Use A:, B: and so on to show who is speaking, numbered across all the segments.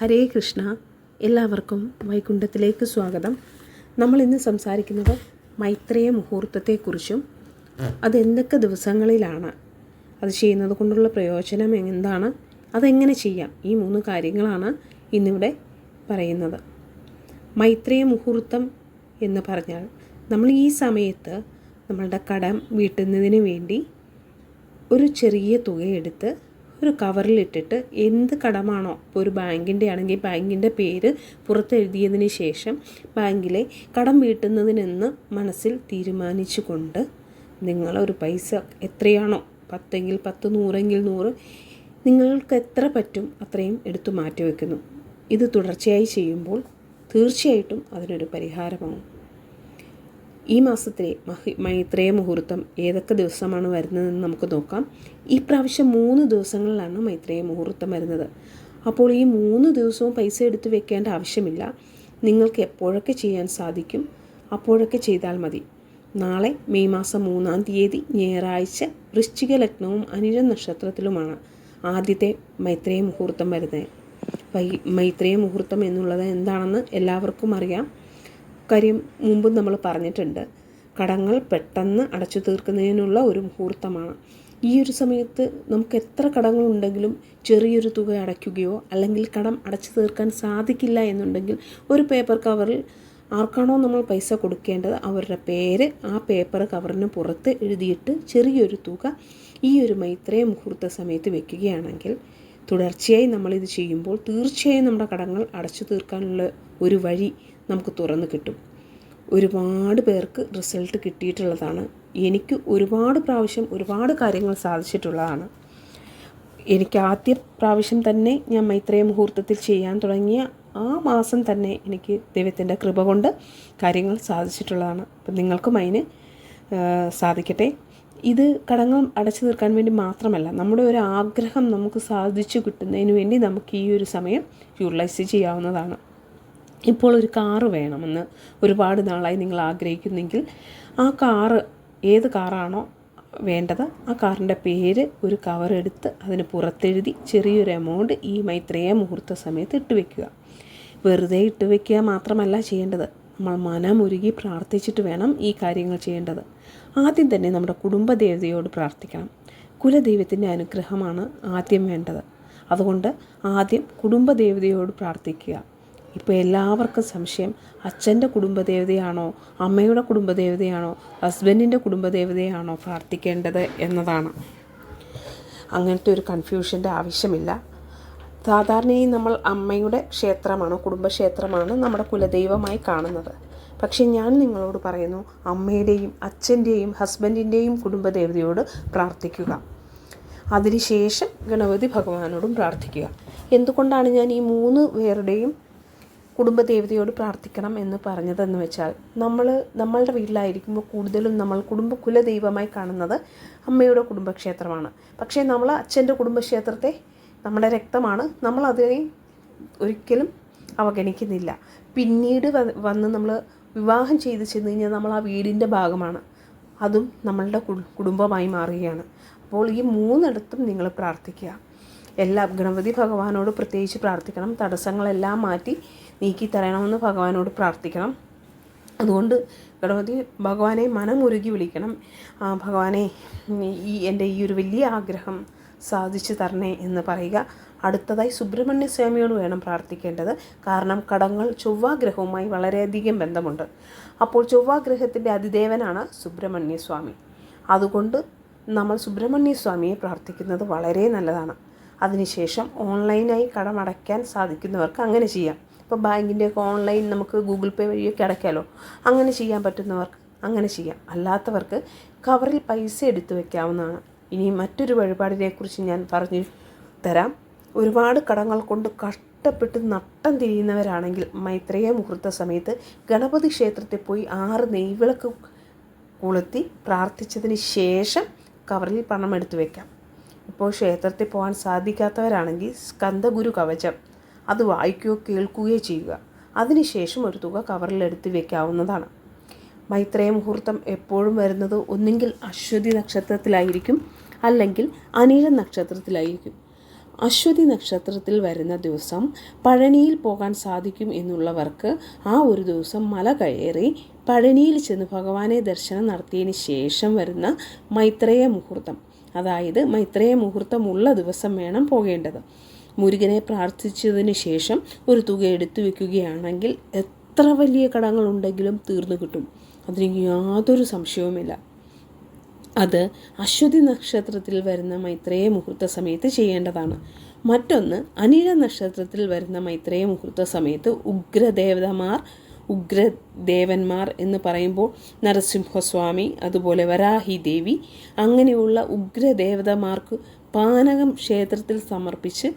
A: ഹരേ കൃഷ്ണ. എല്ലാവർക്കും വൈകുണ്ഠത്തിലേക്ക് സ്വാഗതം. നമ്മളിന്ന് സംസാരിക്കുന്നത് മൈത്രേയ മുഹൂർത്തത്തെക്കുറിച്ചും അതെന്തൊക്കെ ദിവസങ്ങളിലാണ്, അത് ചെയ്യുന്നത് കൊണ്ടുള്ള പ്രയോജനം എന്താണ്, അതെങ്ങനെ ചെയ്യാം, ഈ 3 കാര്യങ്ങളാണ് ഇന്നിവിടെ പറയുന്നത്. മൈത്രേയ മുഹൂർത്തം എന്ന് പറഞ്ഞാൽ നമ്മൾ ഈ സമയത്ത് നമ്മളുടെ കടം വീട്ടുന്നതിന് വേണ്ടി ഒരു ചെറിയ തുകയെടുത്ത് ഒരു കവറിലിട്ടിട്ട് എന്ത് കടമാണോ, ഇപ്പോൾ ഒരു ബാങ്കിൻ്റെ ആണെങ്കിൽ ബാങ്കിൻ്റെ പേര് പുറത്തെഴുതിയതിന് ശേഷം ബാങ്കിലെ കടം വീട്ടുന്നതിനെന്ന് മനസ്സിൽ തീരുമാനിച്ചു കൊണ്ട് നിങ്ങളൊരു പൈസ എത്രയാണോ, 10 എങ്കിൽ 10, 100 എങ്കിൽ 100, നിങ്ങൾക്ക് എത്ര പറ്റും അത്രയും എടുത്തു മാറ്റി വയ്ക്കുന്നു. ഇത് തുടർച്ചയായി ചെയ്യുമ്പോൾ തീർച്ചയായിട്ടും അതിനൊരു പരിഹാരമാവും. ഈ മാസത്തിലെ മൈത്രേയ മുഹൂർത്തം ഏതൊക്കെ ദിവസമാണ് വരുന്നതെന്ന് നമുക്ക് നോക്കാം. ഈ പ്രാവശ്യം 3 ദിവസങ്ങളിലാണ് മൈത്രേയ മുഹൂർത്തം വരുന്നത്. അപ്പോൾ ഈ 3 ദിവസവും പൈസ എടുത്ത് വെക്കേണ്ട ആവശ്യമില്ല. നിങ്ങൾക്ക് എപ്പോഴൊക്കെ ചെയ്യാൻ സാധിക്കും അപ്പോഴൊക്കെ ചെയ്താൽ മതി. നാളെ മെയ് മാസം 3-ാം തീയതി ഞായറാഴ്ച വൃശ്ചിക ലഗ്നവും അനിഴ നക്ഷത്രത്തിലുമാണ് ആദ്യത്തെ മൈത്രേയ മുഹൂർത്തം വരുന്നത്. മൈത്രേയ മുഹൂർത്തം എന്നുള്ളത് എന്താണെന്ന് എല്ലാവർക്കും അറിയാം. കാര്യം മുമ്പ് നമ്മൾ പറഞ്ഞിട്ടുണ്ട്. കടങ്ങൾ പെട്ടെന്ന് അടച്ചു തീർക്കുന്നതിനുള്ള ഒരു മുഹൂർത്തമാണ്. ഈ ഒരു സമയത്ത് നമുക്ക് എത്ര കടങ്ങളുണ്ടെങ്കിലും ചെറിയൊരു തുക അടയ്ക്കുകയോ അല്ലെങ്കിൽ കടം അടച്ചു തീർക്കാൻ സാധിക്കില്ല എന്നുണ്ടെങ്കിൽ ഒരു പേപ്പർ കവറിൽ ആർക്കാണോ നമ്മൾ പൈസ കൊടുക്കേണ്ടത് അവരുടെ പേര് ആ പേപ്പർ കവറിന് പുറത്ത് എഴുതിയിട്ട് ചെറിയൊരു തുക ഈ ഒരു മൈത്രേയ മുഹൂർത്ത സമയത്ത് വെക്കുകയാണെങ്കിൽ തുടർച്ചയായി നമ്മളിത് ചെയ്യുമ്പോൾ തീർച്ചയായും നമ്മുടെ കടങ്ങൾ അടച്ചു തീർക്കാനുള്ള ഒരു വഴി നമുക്ക് തുറന്ന് കിട്ടും. ഒരുപാട് പേർക്ക് റിസൾട്ട് കിട്ടിയിട്ടുള്ളതാണ്. എനിക്ക് ഒരുപാട് പ്രാവശ്യം ഒരുപാട് കാര്യങ്ങൾ സാധിച്ചിട്ടുള്ളതാണ്. എനിക്ക് ആദ്യ പ്രാവശ്യം തന്നെ ഞാൻ മൈത്രേയ മുഹൂർത്തത്തിൽ ചെയ്യാൻ തുടങ്ങിയ ആ മാസം തന്നെ എനിക്ക് ദൈവത്തിൻ്റെ കൃപ കൊണ്ട് കാര്യങ്ങൾ സാധിച്ചിട്ടുള്ളതാണ്. അപ്പം നിങ്ങൾക്കും അതിന് സാധിക്കട്ടെ. ഇത് കടങ്ങൾ അടച്ചു തീർക്കാൻ വേണ്ടി മാത്രമല്ല, നമ്മുടെ ഒരു ആഗ്രഹം നമുക്ക് സാധിച്ചു കിട്ടുന്നതിന് വേണ്ടി നമുക്ക് ഈ ഒരു സമയം യൂട്ടിലൈസ് ചെയ്യാവുന്നതാണ്. ഇപ്പോൾ ഒരു കാറ് വേണമെന്ന് ഒരുപാട് നാളായി നിങ്ങൾ ആഗ്രഹിക്കുന്നെങ്കിൽ ആ കാറ് ഏത് കാറാണോ വേണ്ടത് ആ കാറിൻ്റെ പേര് ഒരു കവറെടുത്ത് അതിന് പുറത്തെഴുതി ചെറിയൊരു എമൗണ്ട് ഈ മൈത്രേയ മുഹൂർത്ത സമയത്ത് ഇട്ട് വയ്ക്കുക. വെറുതെ ഇട്ട് വയ്ക്കുക മാത്രമല്ല ചെയ്യേണ്ടത്, നമ്മൾ മനമുരുകി പ്രാർത്ഥിച്ചിട്ട് വേണം ഈ കാര്യങ്ങൾ ചെയ്യേണ്ടത്. ആദ്യം തന്നെ നമ്മുടെ കുടുംബദേവതയോട് പ്രാർത്ഥിക്കണം. കുലദൈവത്തിൻ്റെ അനുഗ്രഹമാണ് ആദ്യം വേണ്ടത്. അതുകൊണ്ട് ആദ്യം കുടുംബദേവതയോട് പ്രാർത്ഥിക്കുക. ഇപ്പോൾ എല്ലാവർക്കും സംശയം അച്ഛൻ്റെ കുടുംബദേവതയാണോ അമ്മയുടെ കുടുംബദേവതയാണോ ഹസ്ബൻഡിൻ്റെ കുടുംബദേവതയാണോ പ്രാർത്ഥിക്കേണ്ടത് എന്നതാണ്. അങ്ങനത്തെ ഒരു കൺഫ്യൂഷൻ്റെ ആവശ്യമില്ല. സാധാരണയായി നമ്മൾ അമ്മയുടെ ക്ഷേത്രമാണ്, കുടുംബക്ഷേത്രമാണ് നമ്മുടെ കുലദൈവമായി കാണുന്നത്. പക്ഷേ ഞാൻ നിങ്ങളോട് പറയുന്നു, അമ്മയുടെയും അച്ഛൻ്റെയും ഹസ്ബൻഡിൻ്റെയും കുടുംബദേവതയോട് പ്രാർത്ഥിക്കുക. അതിനുശേഷം ഗണപതി ഭഗവാനോടും പ്രാർത്ഥിക്കുക. എന്തുകൊണ്ടാണ് ഞാൻ ഈ 3 പേരുടെയും കുടുംബദേവതയോട് പ്രാർത്ഥിക്കണം എന്ന് പറഞ്ഞതെന്ന് വെച്ചാൽ, നമ്മളുടെ വീട്ടിലായിരിക്കുമ്പോൾ കൂടുതലും നമ്മൾ കുലദൈവമായി കാണുന്നത് അമ്മയുടെ കുടുംബക്ഷേത്രമാണ്. പക്ഷേ നമ്മൾ അച്ഛൻ്റെ കുടുംബക്ഷേത്രത്തെ നമ്മുടെ രക്തമാണ്, നമ്മൾ അതിനെ ഒരിക്കലും അവഗണിക്കുന്നില്ല. പിന്നീട് വന്ന് നമ്മൾ വിവാഹം ചെയ്ത് ചെന്ന് കഴിഞ്ഞാൽ നമ്മൾ ആ വീടിൻ്റെ ഭാഗമാണ്, അതും നമ്മളുടെ കുടുംബമായി മാറുകയാണ്. അപ്പോൾ ഈ 3 നിങ്ങൾ പ്രാർത്ഥിക്കുക. ഗണപതി ഭഗവാനോട് പ്രത്യേകിച്ച് പ്രാർത്ഥിക്കണം. തടസ്സങ്ങളെല്ലാം മാറ്റി നീക്കി തരണമെന്ന് ഭഗവാനോട് പ്രാർത്ഥിക്കണം. അതുകൊണ്ട് ഗണപതി ഭഗവാനെ മനമുരുകി വിളിക്കണം. ഭഗവാനെ, എൻ്റെ ഈ ഒരു വലിയ ആഗ്രഹം സാധിച്ചു തരണേ എന്ന് പറയുക. അടുത്തതായി സുബ്രഹ്മണ്യ സ്വാമിയോട് വേണം പ്രാർത്ഥിക്കേണ്ടത്. കാരണം കടങ്ങൾ ചൊവ്വാഗ്രഹവുമായി വളരെയധികം ബന്ധമുണ്ട്. അപ്പോൾ ചൊവ്വാഗ്രഹത്തിൻ്റെ അതിദേവനാണ് സുബ്രഹ്മണ്യ സ്വാമി. അതുകൊണ്ട് നമ്മൾ സുബ്രഹ്മണ്യ സ്വാമിയെ പ്രാർത്ഥിക്കുന്നത് വളരെ നല്ലതാണ്. അതിനുശേഷം ഓൺലൈനായി കടമടയ്ക്കാൻ സാധിക്കുന്നവർക്ക് അങ്ങനെ ചെയ്യാം. ഇപ്പോൾ ബാങ്കിൻ്റെയൊക്കെ ഓൺലൈൻ നമുക്ക് ഗൂഗിൾ പേ വഴിയൊക്കെ അടയ്ക്കാമല്ലോ. അങ്ങനെ ചെയ്യാൻ പറ്റുന്നവർക്ക് അങ്ങനെ ചെയ്യാം. അല്ലാത്തവർക്ക് കവറിൽ പൈസ എടുത്തു വയ്ക്കാവുന്നതാണ്. ഇനി മറ്റൊരു വഴിപാടിനെക്കുറിച്ച് ഞാൻ പറഞ്ഞു തരാം. ഒരുപാട് കടങ്ങൾ കൊണ്ട് കഷ്ടപ്പെട്ട് നട്ടം തിരിയുന്നവരാണെങ്കിൽ മൈത്രേയ മുഹൂർത്ത സമയത്ത് ഗണപതി ക്ഷേത്രത്തിൽ പോയി 6 നെയ്വിളക്ക് കൊളുത്തി പ്രാർത്ഥിച്ചതിന് ശേഷം കവറിൽ പണം എടുത്തു വയ്ക്കാം. ഇപ്പോൾ ക്ഷേത്രത്തിൽ പോകാൻ സാധിക്കാത്തവരാണെങ്കിൽ സ്കന്ദഗുരു കവചം അത് വായിക്കുകയോ കേൾക്കുകയോ ചെയ്യുക. അതിനുശേഷം ഒരു തുക കവറിലെടുത്ത് വയ്ക്കാവുന്നതാണ്. മൈത്രേയ മുഹൂർത്തം എപ്പോഴും വരുന്നത് ഒന്നുകിൽ അശ്വതി നക്ഷത്രത്തിലായിരിക്കും, അല്ലെങ്കിൽ അനിഴ നക്ഷത്രത്തിലായിരിക്കും. അശ്വതി നക്ഷത്രത്തിൽ വരുന്ന ദിവസം പഴനിയിൽ പോകാൻ സാധിക്കും എന്നുള്ളവർക്ക് ആ ഒരു ദിവസം മല കയറി പഴനിയിൽ ചെന്ന് ഭഗവാനെ ദർശനം നടത്തിയതിന് ശേഷം വരുന്ന മൈത്രേയ മുഹൂർത്തം, അതായത് മൈത്രേയ മുഹൂർത്തമുള്ള ദിവസം വേണം പോകേണ്ടത്. മുരുകനെ പ്രാർത്ഥിച്ചതിന് ശേഷം ഒരു തുക എടുത്തു വെക്കുകയാണെങ്കിൽ എത്ര വലിയ കടങ്ങളുണ്ടെങ്കിലും തീർന്നു കിട്ടും. അതിന് യാതൊരു സംശയവുമില്ല. അത് അശ്വതി നക്ഷത്രത്തിൽ വരുന്ന മൈത്രേയ മുഹൂർത്ത സമയത്ത് ചെയ്യേണ്ടതാണ്. മറ്റൊന്ന്, അനിഴ നക്ഷത്രത്തിൽ വരുന്ന മൈത്രേയ മുഹൂർത്ത സമയത്ത് ഉഗ്രദേവന്മാർ എന്ന് പറയുമ്പോൾ നരസിംഹസ്വാമി, അതുപോലെ വരാഹി ദേവി, അങ്ങനെയുള്ള ഉഗ്രദേവതമാർക്ക് പാനകം ക്ഷേത്രത്തിൽ സമർപ്പിച്ച്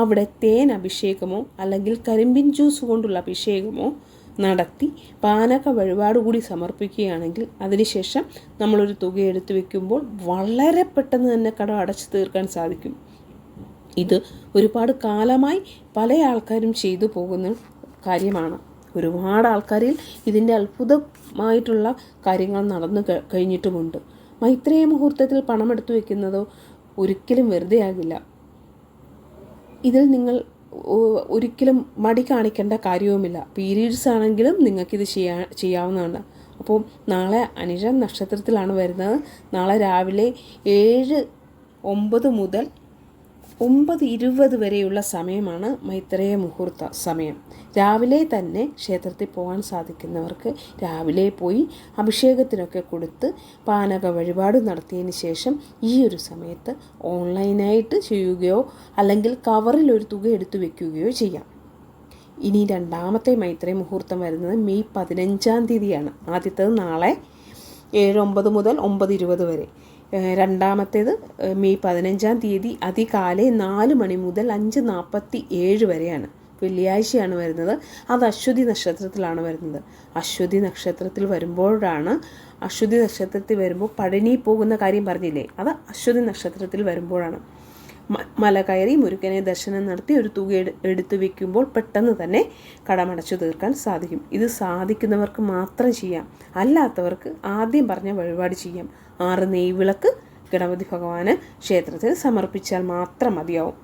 A: അവിടെ തേൻ അഭിഷേകമോ അല്ലെങ്കിൽ കരിമ്പിൻ ജ്യൂസ് കൊണ്ടുള്ള അഭിഷേകമോ നടത്തി പാനക വഴിപാട് കൂടി സമർപ്പിക്കുകയാണെങ്കിൽ അതിനുശേഷം നമ്മളൊരു തുക എടുത്തു വെക്കുമ്പോൾ വളരെ പെട്ടെന്ന് തന്നെ കടം അടച്ചു തീർക്കാൻ സാധിക്കും. ഇത് ഒരുപാട് കാലമായി പല ആൾക്കാരും ചെയ്തു പോകുന്ന കാര്യമാണ്. ഒരുപാട് ആൾക്കാരിൽ ഇതിൻ്റെ അത്ഭുതമായിട്ടുള്ള കാര്യങ്ങൾ നടന്നു കഴിഞ്ഞിട്ടുമുണ്ട്. മൈത്രേയ മുഹൂർത്തത്തിൽ പണമെടുത്തു വെക്കുന്നതോ ഒരിക്കലും വെറുതെ ആകില്ല. ഇതിൽ നിങ്ങൾ ഒരിക്കലും മടി കാണിക്കേണ്ട കാര്യവുമില്ല. പീരീഡ്സ് ആണെങ്കിലും നിങ്ങൾക്കിത് ചെയ്യാവുന്നതാണ്. അപ്പോൾ നാളെ അനിഴ നക്ഷത്രത്തിലാണ് വരുന്നത്. നാളെ രാവിലെ 7:09 മുതൽ 9:20 വരെയുള്ള സമയമാണ് മൈത്രേയ മുഹൂർത്ത സമയം. രാവിലെ തന്നെ ക്ഷേത്രത്തിൽ പോകാൻ സാധിക്കുന്നവർക്ക് രാവിലെ പോയി അഭിഷേകത്തിനൊക്കെ കൊടുത്ത് പാനക വഴിപാട് നടത്തിയതിന് ശേഷം ഈ ഒരു സമയത്ത് ഓൺലൈനായിട്ട് ചെയ്യുകയോ അല്ലെങ്കിൽ കവറിൽ ഒരു തുക എടുത്തു വെക്കുകയോ ചെയ്യാം. ഇനി രണ്ടാമത്തെ മൈത്രേയ മുഹൂർത്തം വരുന്നത് മെയ് 15-ാം തീയതിയാണ്. ആദ്യത്തേത് നാളെ 7:09 മുതൽ 9:20 വരെ. രണ്ടാമത്തേത് മെയ് 15-ാം തീയതി അതികാലെ 4 മണി മുതൽ 5:47 വരെയാണ്. വെള്ളിയാഴ്ചയാണ് വരുന്നത്. അത് അശ്വതി നക്ഷത്രത്തിലാണ് വരുന്നത്. അശ്വതി നക്ഷത്രത്തിൽ വരുമ്പോൾ പഴനി പോകുന്ന കാര്യം പറഞ്ഞില്ലേ, അത് അശ്വതി നക്ഷത്രത്തിൽ വരുമ്പോഴാണ്. മല കയറി മുരുകനെ ദർശനം നടത്തി ഒരു തുക എടുത്തു വയ്ക്കുമ്പോൾ പെട്ടെന്ന് തന്നെ കടമടച്ചു തീർക്കാൻ സാധിക്കും. ഇത് സാധിക്കുന്നവർക്ക് മാത്രം ചെയ്യാം. അല്ലാത്തവർക്ക് ആദ്യം പറഞ്ഞ വഴിപാട് ചെയ്യാം. 6 നെയ്വിളക്ക് ഗണപതി ഭഗവാന് ക്ഷേത്രത്തിൽ സമർപ്പിച്ചാൽ മാത്രം മതിയാവും.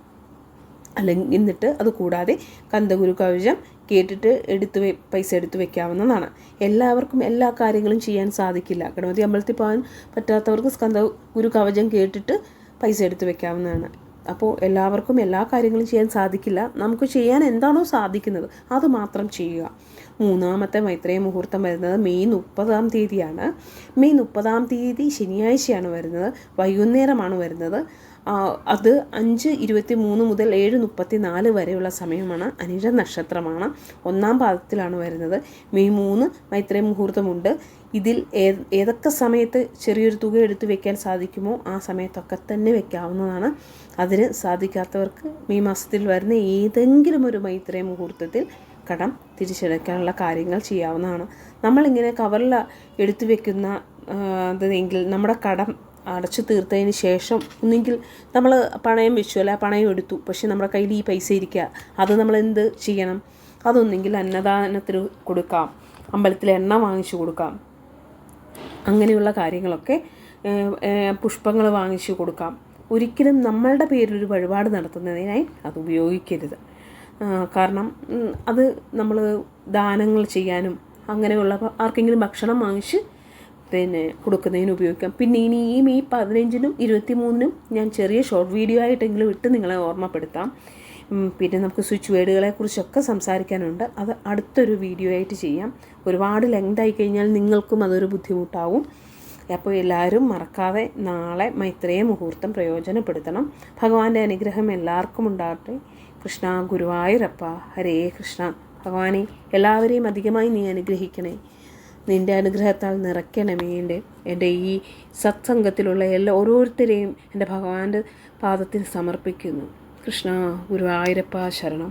A: അല്ലെങ്കിൽ എന്നിട്ട് അതുകൂടാതെ കന്ദഗുരു കവചം കേട്ടിട്ട് പൈസ എടുത്തു വെക്കാവുന്നതാണ്. എല്ലാവർക്കും എല്ലാ കാര്യങ്ങളും ചെയ്യാൻ സാധിക്കില്ല. ഗണപതി അമ്പലത്തിൽ പോകാൻ പറ്റാത്തവർക്ക് കന്ദഗുരു കവചം കേട്ടിട്ട് പൈസ എടുത്തു വെക്കാവുന്നതാണ്. അപ്പോൾ എല്ലാവർക്കും എല്ലാ കാര്യങ്ങളും ചെയ്യാൻ സാധിക്കില്ല. നമുക്ക് ചെയ്യാൻ എന്താണോ സാധിക്കുന്നത് അത് മാത്രം ചെയ്യുക. മൂന്നാമത്തെ മൈത്രേയ മുഹൂർത്തം വരുന്നത് മെയ് 30-ാം തീയതിയാണ്. മെയ് 30-ാം തീയതി ശനിയാഴ്ചയാണ് വരുന്നത്. വൈകുന്നേരമാണ് വരുന്നത്. അത് 5:23 മുതൽ 7:34 വരെയുള്ള സമയമാണ്. അനിഴ നക്ഷത്രമാണ്. 1-ാം പാദത്തിലാണ് വരുന്നത്. മെയ് 3 മൈത്രേയ മുഹൂർത്തമുണ്ട്. ഇതിൽ ഏതൊക്കെ സമയത്ത് ചെറിയൊരു തുക എടുത്ത് വെക്കാൻ സാധിക്കുമോ ആ സമയത്തൊക്കെ തന്നെ വെക്കാവുന്നതാണ്. അതിന് സാധിക്കാത്തവർക്ക് മെയ് മാസത്തിൽ വരുന്ന ഏതെങ്കിലും ഒരു മൈത്രേയ മുഹൂർത്തത്തിൽ കടം തിരിച്ചടയ്ക്കാനുള്ള കാര്യങ്ങൾ ചെയ്യാവുന്നതാണ്. നമ്മളിങ്ങനെ കവറിൽ എടുത്തു വെക്കുന്ന അതെങ്കിൽ നമ്മുടെ കടം അടച്ചു തീർത്തതിന് ശേഷം ഒന്നെങ്കിൽ നമ്മൾ പണയം വെച്ചു, അല്ല പണയം എടുത്തു, പക്ഷെ നമ്മുടെ കയ്യിൽ ഈ പൈസ ഇരിക്കുക, അത് നമ്മൾ എന്ത് ചെയ്യണം? അതൊന്നെങ്കിൽ അന്നദാനത്തിന് കൊടുക്കാം, അമ്പലത്തിൽ എണ്ണ വാങ്ങിച്ചു കൊടുക്കാം, അങ്ങനെയുള്ള കാര്യങ്ങളൊക്കെ, പുഷ്പങ്ങൾ വാങ്ങിച്ചു കൊടുക്കാം. ഒരിക്കലും നമ്മളുടെ പേരിലൊരു വഴിപാട് നടത്തുന്നതിനായി അത് ഉപയോഗിക്കരുത്. കാരണം അത് നമ്മൾ ദാനങ്ങൾ ചെയ്യാനും അങ്ങനെയുള്ള ആർക്കെങ്കിലും ഭക്ഷണം വാങ്ങിച്ച് കൊടുക്കുന്നതിന് ഉപയോഗിക്കാം. പിന്നെ ഇനി ഈ മെയ് 15-നും 23-നും ഞാൻ ചെറിയ ഷോർട്ട് വീഡിയോ ആയിട്ടെങ്കിലും ഇട്ട് നിങ്ങളെ ഓർമ്മപ്പെടുത്താം. പിന്നെ നമുക്ക് സ്വിച്ച് വേർഡുകളെക്കുറിച്ചൊക്കെ സംസാരിക്കാനുണ്ട്. അത് അടുത്തൊരു വീഡിയോ ആയിട്ട് ചെയ്യാം. ഒരുപാട് ലെങ്തായി കഴിഞ്ഞാൽ നിങ്ങൾക്കും അതൊരു ബുദ്ധിമുട്ടാവും. അപ്പോൾ എല്ലാവരും മറക്കാതെ നാളെ മൈത്രേയ മുഹൂർത്തം പ്രയോജനപ്പെടുത്തണം. ഭഗവാന്റെ അനുഗ്രഹം എല്ലാവർക്കും ഉണ്ടാകട്ടെ. കൃഷ്ണ ഗുരുവായൂരപ്പ, ഹരേ കൃഷ്ണ. ഭഗവാനെ എല്ലാവരെയും അധികമായി നീ അനുഗ്രഹിക്കണേ. നിൻ്റെ അനുഗ്രഹത്താൽ നിറയ്ക്കണമേ. എൻ്റെ ഈ സത്സംഗത്തിലുള്ള ഓരോരുത്തരെയും എൻ്റെ ഭഗവാന്റെ പാദത്തിൽ സമർപ്പിക്കുന്നു. കൃഷ്ണ ഗുരുവായൂരപ്പ ശരണം.